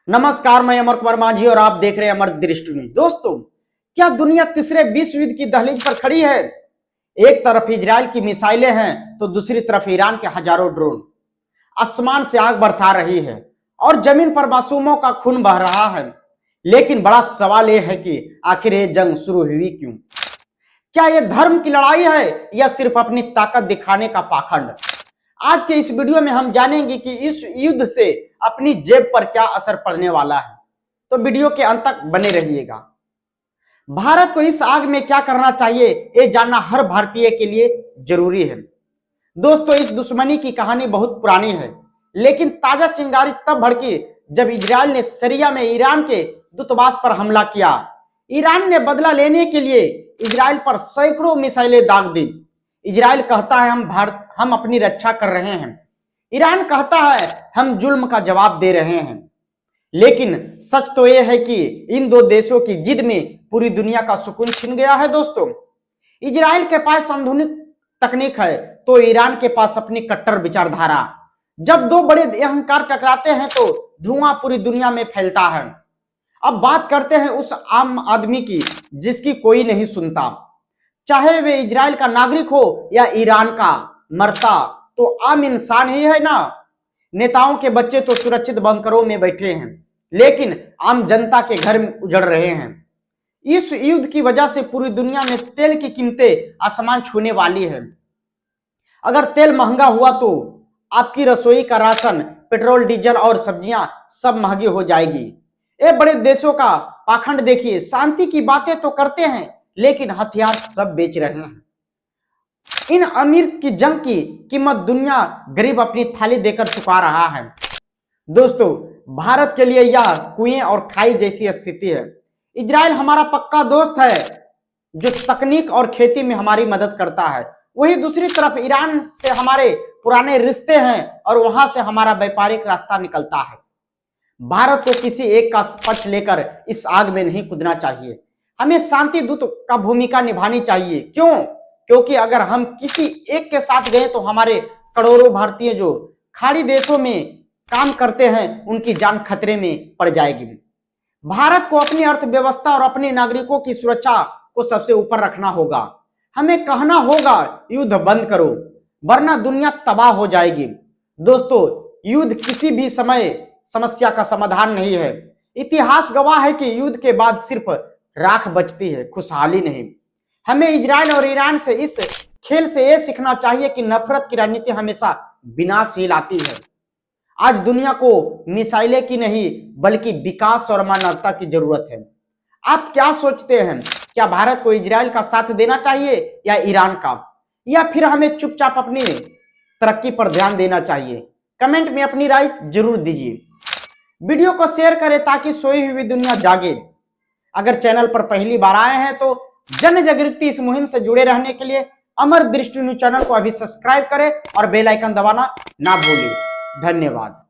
नमस्कार, मैं अमर कुमार माझी और आप देख रहे हैं अमर दृष्टि न्यूज। दोस्तों, क्या दुनिया तीसरे विश्व युद्ध की दहलीज पर खड़ी है? एक तरफ इजराइल की मिसाइलें हैं तो दूसरी तरफ ईरान के हजारों ड्रोन आसमान से आग बरसा रही है और जमीन पर मासूमों का खून बह रहा है। लेकिन बड़ा सवाल यह है कि आखिर ये जंग शुरू हुई क्यों? क्या यह धर्म की लड़ाई है या सिर्फ अपनी ताकत दिखाने का पाखंड? आज के इस वीडियो में हम जानेंगे कि इस युद्ध से अपनी जेब पर क्या असर पड़ने वाला है, तो वीडियो के अंत तक बने रहिएगा। भारत को इस आग में क्या करना चाहिए, ये जानना हर भारतीय के लिए जरूरी है। दोस्तों, इस दुश्मनी की कहानी बहुत पुरानी है, लेकिन ताजा चिंगारी तब भड़की जब इजराइल ने सीरिया में ईरान के दूतावास पर हमला किया। ईरान ने बदला लेने के लिए इजराइल पर सैकड़ों मिसाइलें दाग दी। इजराइल कहता है हम अपनी रक्षा कर रहे हैं, ईरान कहता है हम जुल्म का जवाब दे रहे हैं। लेकिन सच तो यह है कि इन दो देशों की जिद में पूरी दुनिया का सुकून छिन गया है। दोस्तों, इजराइल के पास आधुनिक तकनीक है तो ईरान के पास अपनी कट्टर विचारधारा। जब दो बड़े अहंकार टकराते हैं तो धुआं पूरी दुनिया में फैलता है। अब बात करते हैं उस आम आदमी की जिसकी कोई नहीं सुनता, चाहे वे इजराइल का नागरिक हो या ईरान का। मरता तो आम इंसान ही है ना। नेताओं के बच्चे तो सुरक्षित बंकरों में बैठे हैं, लेकिन आम जनता के घर में उजड़ रहे हैं। इस युद्ध की वजह से पूरी दुनिया में तेल की कीमतें आसमान छूने वाली है। अगर तेल महंगा हुआ तो आपकी रसोई का राशन, पेट्रोल, डीजल और सब्जियां सब महंगी हो जाएगी। ये बड़े देशों का पाखंड देखिए, शांति की बातें तो करते हैं लेकिन हथियार सब बेच रहे हैं। इन अमीर की जंग की कीमत दुनिया गरीब अपनी थाली देकर चुका रहा है। दोस्तों, भारत के लिए यह कुएं और खाई जैसी स्थिति है। इजराइल हमारा पक्का दोस्त है जो तकनीक और खेती में हमारी मदद करता है। वही दूसरी तरफ ईरान से हमारे पुराने रिश्ते हैं और वहां से हमारा व्यापारिक रास्ता निकलता है। भारत को किसी एक का पक्ष लेकर इस आग में नहीं कूदना चाहिए। हमें शांति दूत का भूमिका निभानी चाहिए। क्यों? क्योंकि अगर हम किसी एक के साथ गए तो हमारे करोड़ों भारतीय जो खाड़ी देशों में काम करते हैं उनकी जान खतरे में पड़ जाएगी। भारत को अपनी अर्थव्यवस्था और अपने नागरिकों की सुरक्षा को सबसे ऊपर रखना होगा। हमें कहना होगा युद्ध बंद करो, वरना दुनिया तबाह हो जाएगी। दोस्तों, युद्ध किसी भी समय समस्या का समाधान नहीं है। इतिहास गवाह है कि युद्ध के बाद सिर्फ राख बचती है, खुशहाली नहीं। हमें इजराइल और ईरान से इस खेल से यह सीखना चाहिए कि नफरत की राजनीति हमेशा विनाश ही लाती है। आज दुनिया को मिसाइलें की नहीं बल्कि विकास और मानवता की जरूरत है। आप क्या सोचते हैं? क्या भारत को इजराइल का साथ देना चाहिए या ईरान का, या फिर हमें चुपचाप अपनी तरक्की पर ध्यान देना चाहिए? कमेंट में अपनी राय जरूर दीजिए। वीडियो को शेयर करें ताकि सोई हुई दुनिया जागे। अगर चैनल पर पहली बार आए हैं तो जन जागृति इस मुहिम से जुड़े रहने के लिए अमर दृष्टि न्यूज चैनल को अभी सब्सक्राइब करें और बेल आइकन दबाना ना भूलें। धन्यवाद।